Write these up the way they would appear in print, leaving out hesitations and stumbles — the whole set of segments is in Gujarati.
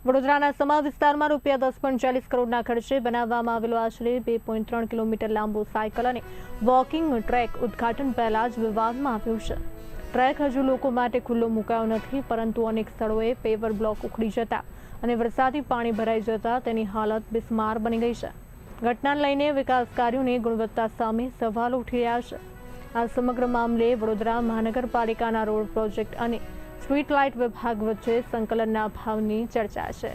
વડોદરાના સમા વિસ્તારમાં ₹10.40 કરોડના ખર્ચે બનાવવામાં આવેલો આશરે 2.3 કિલોમીટર લાંબો સાયકલ અને વોકિંગ ટ્રેક ઉદ્ઘાટન પહેલા જ વિવાદમાં આવ્યું છે। ટ્રેક હજુ લોકો માટે ખુલ્લો મુકાયો નથી, પરંતુ અનેક સ્થળોએ પેવર બ્લોક ઉખડી જતા અને વરસાદી પાણી ભરાઈ જતા તેની હાલત બિસ્માર બની ગઈ છે। ઘટનાને લઈને વિકાસ કાર્યોની ગુણવત્તા સામે સવાલો ઉઠી રહ્યા છે। આ સમગ્ર મામલે વડોદરા મહાનગરપાલિકાના રોડ પ્રોજેક્ટ અને સ્ટ્રીટ લાઇટ વિભાગ વચ્ચે સંકલનના અભાવની ચર્ચા છે।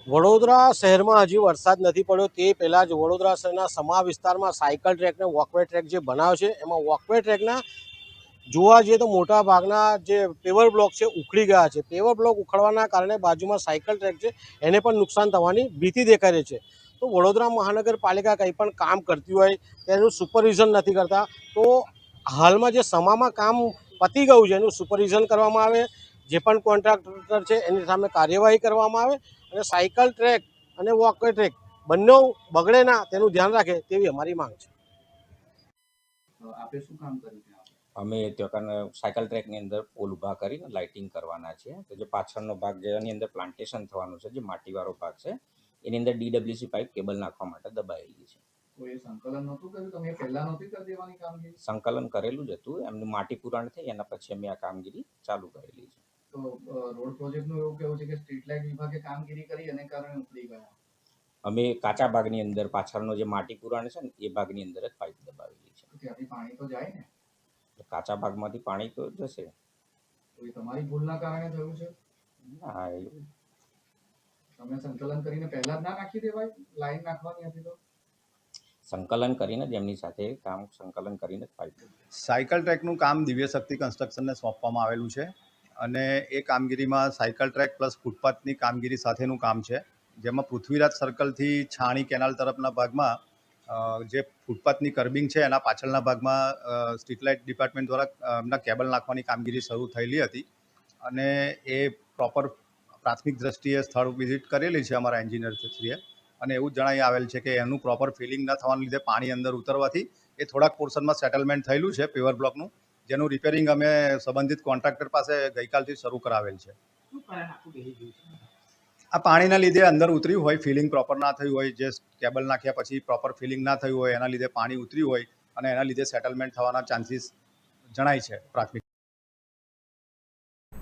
વડોદરા શહેરમાં હજી વરસાદ નથી પડ્યો તે પહેલાં જ વડોદરા શહેરના સમા વિસ્તારમાં સાયકલ ટ્રેક ને વોકવે ટ્રેક જે બનાવ્યો છે એમાં વોકવે ટ્રેકના જોવા જઈએ તો મોટા ભાગના જે પેવર બ્લોક છે ઉખડી ગયા છે। પેવર બ્લોક ઉખડવાના કારણે બાજુમાં સાયકલ ટ્રેક છે એને પણ નુકસાન થવાની ભીતિ દેખાઈ રહી છે। તો વડોદરા મહાનગરપાલિકા કંઈ પણ કામ કરતી હોય તેનું સુપરવિઝન નથી કરતા। તો હાલમાં જે સમામાં કામ પતી ગયું છે એનું સુપરવિઝન કરવામાં આવે, જે પણ કોન્ટ્રાક્ટર છે એની સામે કાર્યવાહી કરવામાં આવે અને સાયકલ ટ્રેક અને વોકવે ટ્રેક બંને બગડે ના તેનું ધ્યાન રાખે તેવી અમારી માંગ છે। આપે શું કામ કર્યું ત્યાં? અમે ત્યાં સાયકલ ટ્રેકની અંદર પોલ ઊભા કરીને લાઇટિંગ કરવાના છે। તો જે પાછળનો ભાગ જેની અંદર પ્લાન્ટેશન થવાનું છે, જે માટીવાળો ભાગ છે એની અંદર DWC પાઇપ કેબલ નાખવા માટે દબાયેલી છે। તો એ સંકલન નહોતું કર્યું? તમે પહેલા નહોતી કરી દેવાની કામગીરી? સંકલન કરેલું જ હતું, એમનું માટી પુરાણ થઈ એના પછી અમે આ કામગીરી ચાલુ કરેલી છે। તો રોડ પ્રોજેક્ટનું એવું કેવું છે કે સ્ટ્રીટ લાઇટ વિભાગે કામગીરી કરી અને કારણે ઉખડી ગયા? અમે કાચા ભાગની અંદર પાછળનો જે માટી પુરાણ છે ને એ ભાગની અંદર જ પાઇપ દબાવેલી છે। તો ત્યાંથી પાણી તો જાય ને? કાચા ભાગમાંથી પાણી તો જશે। તો એ તમારી ભૂલના કારણે થયું છે? હા, તમે સંકલન કરીને પહેલા જ ના નાખી દેવાય? લાઈન નાખવાની હતી તો? સંકલન કરીને જ એમની સાથે કામ સંકલન કરીને જ પાઇપ સાયકલ ટ્રેકનું કામ દિવ્ય શક્તિ કન્સ્ટ્રક્શનને સોંપવામાં આવેલું છે અને એ કામગીરીમાં સાયકલ ટ્રેક પ્લસ ફૂટપાથની કામગીરી સાથેનું કામ છે, જેમાં પૃથ્વીરાજ સર્કલથી છાણી કેનાલ તરફના ભાગમાં જે ફૂટપાથની કર્બિંગ છે એના પાછળના ભાગમાં સ્ટ્રીટ લાઇટ ડિપાર્ટમેન્ટ દ્વારા એમના કેબલ નાખવાની કામગીરી શરૂ થયેલી હતી અને એ પ્રોપર પ્રાથમિક દ્રષ્ટિએ સ્થળ વિઝિટ કરેલી છે અમારા એન્જિનિયરશ્રીએ અને એવું જ જણાવી આવેલ છે કે એનું પ્રોપર ફિલિંગ ન થવાને લીધે પાણી અંદર ઉતરવાથી એ થોડાક પોર્શનમાં સેટલમેન્ટ થયેલું છે પેવર બ્લોકનું, જેનું રિપેરિંગ અમે સંબંધિત કોન્ટ્રાક્ટર પાસે ગઈકાલથી શરૂ કરાવેલ છે। આ પાણીના લીધે અંદર ઉતર્યું હોય, ફિલિંગ પ્રોપર ના થયું હોય, જે કેબલ નાખ્યા પછી પ્રોપર ફિલિંગ ના થયું હોય એના લીધે પાણી ઉતર્યું હોય અને એના લીધે સેટલમેન્ટ થવાના ચાન્સીસ જણાય છે પ્રાથમિક।